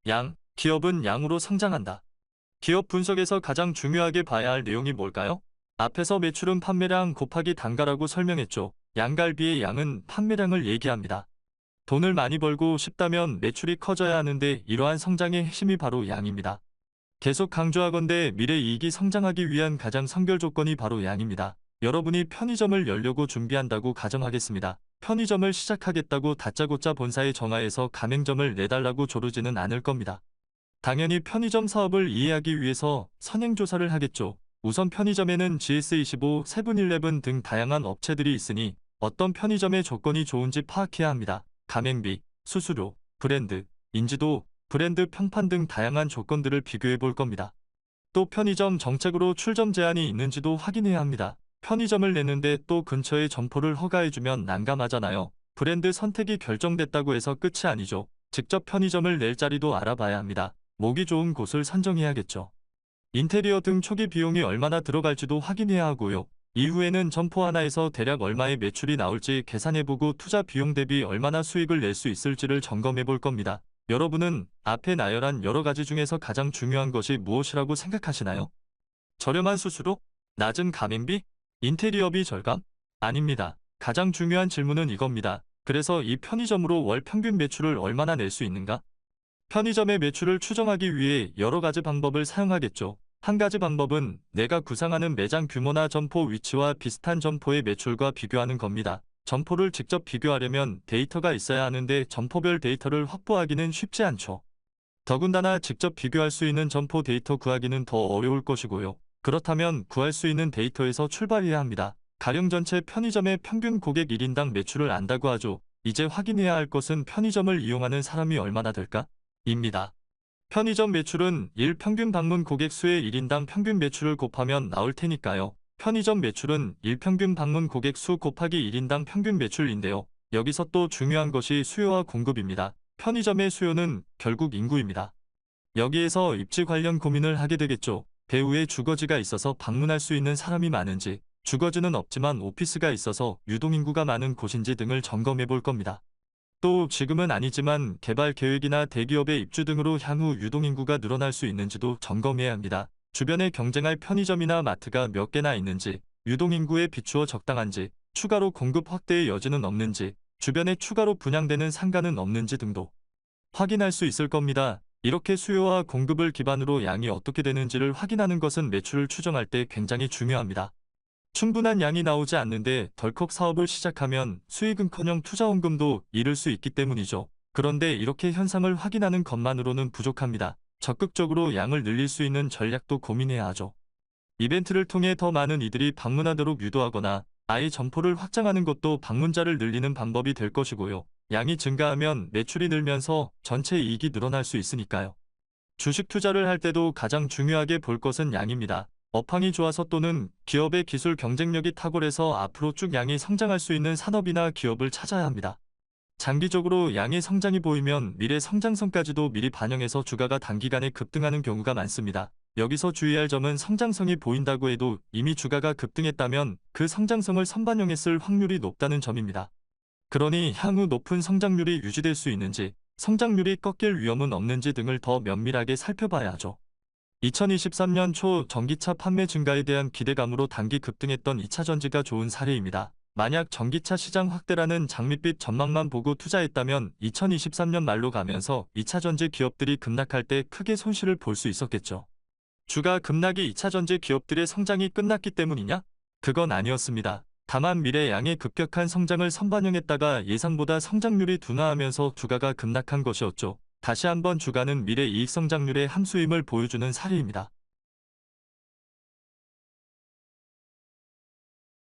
양, 기업은 양으로 성장한다. 기업 분석에서 가장 중요하게 봐야 할 내용이 뭘까요? 앞에서 매출은 판매량 곱하기 단가라고 설명했죠. 양갈비의 양은 판매량을 얘기합니다. 돈을 많이 벌고 싶다면 매출이 커져야 하는데 이러한 성장의 핵심이 바로 양입니다. 계속 강조하건대 미래 이익이 성장하기 위한 가장 선결 조건이 바로 양입니다. 여러분이 편의점을 열려고 준비한다고 가정하겠습니다. 편의점을 시작하겠다고 다짜고짜 본사에 전화해서 가맹점을 내달라고 조르지는 않을 겁니다. 당연히 편의점 사업을 이해하기 위해서 선행조사를 하겠죠. 우선 편의점에는 GS25, 세븐일레븐 등 다양한 업체들이 있으니 어떤 편의점의 조건이 좋은지 파악해야 합니다. 가맹비, 수수료, 브랜드, 인지도, 브랜드 평판 등 다양한 조건들을 비교해 볼 겁니다. 또 편의점 정책으로 출점 제한이 있는지도 확인해야 합니다. 편의점을 내는데 또 근처에 점포를 허가해주면 난감하잖아요. 브랜드 선택이 결정됐다고 해서 끝이 아니죠. 직접 편의점을 낼 자리도 알아봐야 합니다. 목이 좋은 곳을 선정해야겠죠. 인테리어 등 초기 비용이 얼마나 들어갈지도 확인해야 하고요. 이후에는 점포 하나에서 대략 얼마의 매출이 나올지 계산해보고 투자 비용 대비 얼마나 수익을 낼 수 있을지를 점검해 볼 겁니다. 여러분은 앞에 나열한 여러 가지 중에서 가장 중요한 것이 무엇이라고 생각하시나요? 저렴한 수수료? 낮은 가맹비? 인테리어비 절감? 아닙니다. 가장 중요한 질문은 이겁니다. 그래서 이 편의점으로 월 평균 매출을 얼마나 낼 수 있는가? 편의점의 매출을 추정하기 위해 여러 가지 방법을 사용하겠죠. 한 가지 방법은 내가 구상하는 매장 규모나 점포 위치와 비슷한 점포의 매출과 비교하는 겁니다. 점포를 직접 비교하려면 데이터가 있어야 하는데 점포별 데이터를 확보하기는 쉽지 않죠. 더군다나 직접 비교할 수 있는 점포 데이터 구하기는 더 어려울 것이고요. 그렇다면 구할 수 있는 데이터에서 출발해야 합니다. 가령 전체 편의점의 평균 고객 1인당 매출을 안다고 하죠. 이제 확인해야 할 것은 편의점을 이용하는 사람이 얼마나 될까? 입니다. 편의점 매출은 일평균 방문 고객 수의 1인당 평균 매출을 곱하면 나올 테니까요. 편의점 매출은 일평균 방문 고객 수 곱하기 1인당 평균 매출인데요. 여기서 또 중요한 것이 수요와 공급입니다. 편의점의 수요는 결국 인구입니다. 여기에서 입지 관련 고민을 하게 되겠죠. 배후에 주거지가 있어서 방문할 수 있는 사람이 많은지, 주거지는 없지만 오피스가 있어서 유동인구가 많은 곳인지 등을 점검해 볼 겁니다. 또 지금은 아니지만 개발 계획이나 대기업의 입주 등으로 향후 유동인구가 늘어날 수 있는지도 점검해야 합니다. 주변에 경쟁할 편의점이나 마트가 몇 개나 있는지, 유동인구에 비추어 적당한지, 추가로 공급 확대의 여지는 없는지, 주변에 추가로 분양되는 상가는 없는지 등도 확인할 수 있을 겁니다. 이렇게 수요와 공급을 기반으로 양이 어떻게 되는지를 확인하는 것은 매출을 추정할 때 굉장히 중요합니다. 충분한 양이 나오지 않는데 덜컥 사업을 시작하면 수익은커녕 투자원금도 잃을 수 있기 때문이죠. 그런데 이렇게 현상을 확인하는 것만으로는 부족합니다. 적극적으로 양을 늘릴 수 있는 전략도 고민해야 하죠. 이벤트를 통해 더 많은 이들이 방문하도록 유도하거나 아예 점포를 확장하는 것도 방문자를 늘리는 방법이 될 것이고요. 양이 증가하면 매출이 늘면서 전체 이익이 늘어날 수 있으니까요. 주식 투자를 할 때도 가장 중요하게 볼 것은 양입니다. 업황이 좋아서 또는 기업의 기술 경쟁력이 탁월해서 앞으로 쭉 양이 성장할 수 있는 산업이나 기업을 찾아야 합니다. 장기적으로 양의 성장이 보이면 미래 성장성까지도 미리 반영해서 주가가 단기간에 급등하는 경우가 많습니다. 여기서 주의할 점은 성장성이 보인다고 해도 이미 주가가 급등했다면 그 성장성을 선반영했을 확률이 높다는 점입니다. 그러니 향후 높은 성장률이 유지될 수 있는지, 성장률이 꺾일 위험은 없는지 등을 더 면밀하게 살펴봐야 하죠. 2023년 초 전기차 판매 증가에 대한 기대감으로 단기 급등했던 2차전지가 좋은 사례입니다. 만약 전기차 시장 확대라는 장밋빛 전망만 보고 투자했다면 2023년 말로 가면서 2차전지 기업들이 급락할 때 크게 손실을 볼 수 있었겠죠. 주가 급락이 2차전지 기업들의 성장이 끝났기 때문이냐? 그건 아니었습니다. 다만 미래 양의 급격한 성장을 선반영했다가 예상보다 성장률이 둔화하면서 주가가 급락한 것이었죠. 다시 한번 주가는 미래 이익 성장률의 함수임을 보여주는 사례입니다.